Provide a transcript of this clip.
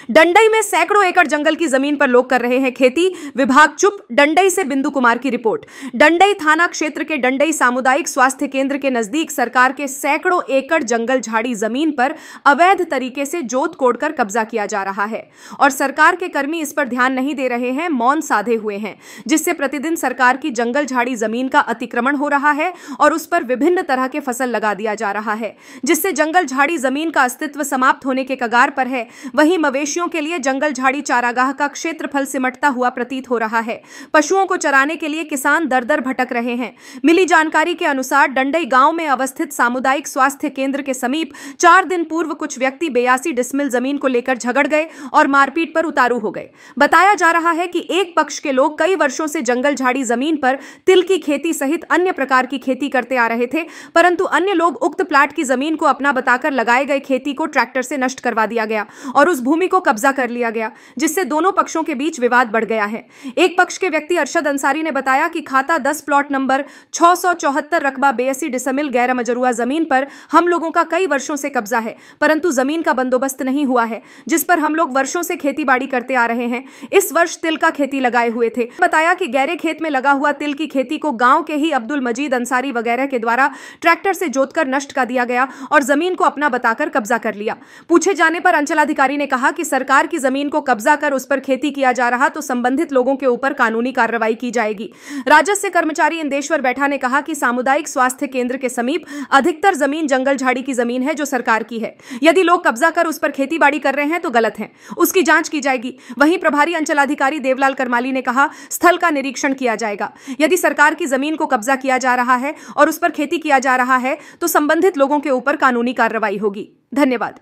डंडई में सैकड़ों एकड़ जंगल की जमीन पर लोग कर रहे हैं खेती, विभाग चुप। डंडई से बिंदु कुमार की रिपोर्ट। डंडई थाना क्षेत्र के डंडई सामुदायिक स्वास्थ्य केंद्र के नजदीक सरकार के सैकड़ों एकड़ जंगल झाड़ी जमीन पर अवैध तरीके से जोत कोड़कर कब्जा किया जा रहा है और सरकार के कर्मी इस पर ध्यान नहीं दे रहे हैं, मौन साधे हुए हैं, जिससे प्रतिदिन सरकार की जंगल झाड़ी जमीन का अतिक्रमण हो रहा है और उस पर विभिन्न तरह के फसल लगा दिया जा रहा है, जिससे जंगल झाड़ी जमीन का अस्तित्व समाप्त होने के कगार पर है। वहीं मवेशियों के लिए जंगल झाड़ी चारागाह का क्षेत्रफल सिमटता हुआ प्रतीत हो रहा है। पशुओं को चराने के लिए किसान दर दर भटक रहे हैं। मिली जानकारी के अनुसार डंडई गांव में अवस्थित सामुदायिक स्वास्थ्य केंद्र के समीप 4 दिन पूर्व कुछ व्यक्ति 82 डिसमिल जमीन को लेकर झगड़ गए और मारपीट पर उतारू हो गए। बताया जा रहा है कि एक पक्ष के लोग कई वर्षों से जंगल झाड़ी जमीन पर तिल की खेती सहित अन्य प्रकार की खेती करते आ रहे थे, परंतु अन्य लोग उक्त प्लाट की जमीन को अपना बताकर लगाए गए खेती को ट्रैक्टर से नष्ट करवा दिया गया और उस भूमि को कब्जा कर लिया गया, जिससे दोनों पक्षों के बीच विवाद बढ़ गया है। एक पक्ष के व्यक्ति अरशद अंसारी ने बताया कि खाता 10 प्लॉट नंबर 674 रकबा 82 डिसमिल गैर मजरूआ जमीन पर हम लोगों का कई वर्षों से कब्जा है, परंतु जमीन का बंदोबस्त नहीं हुआ है, जिस पर हम लोग वर्षों से खेती बाड़ी करते आ रहे हैं। इस वर्ष तिल का खेती लगाए हुए थे। बताया कि गहरे खेत में लगा हुआ तिल की खेती को गांव के ही अब्दुल मजीद अंसारी वगैरह के द्वारा ट्रैक्टर से जोतकर नष्ट कर दिया गया और जमीन को अपना बताकर कब्जा कर लिया। पूछे जाने पर अंचलाधिकारी ने कहा कि सरकार की जमीन को कब्जा कर उस पर खेती किया जा रहा तो संबंधित लोगों के ऊपर कानूनी कार्रवाई की जाएगी। राजस्व कर्मचारी इंदेश्वर बैठा ने कहा कि सामुदायिक स्वास्थ्य केंद्र के समीप अधिकतर जमीन जंगल झाड़ी की जमीन है जो सरकार की है। यदि लोग कब्जा कर उस पर खेती बाड़ी कर रहे हैं तो गलत है, उसकी जांच की जाएगी। वहीं प्रभारी अंचलाधिकारी देवलाल करमाली ने कहा स्थल का निरीक्षण किया जाएगा। यदि सरकार की जमीन को कब्जा किया जा रहा है और उस पर खेती किया जा रहा है तो संबंधित लोगों के ऊपर कानूनी कार्रवाई होगी। धन्यवाद।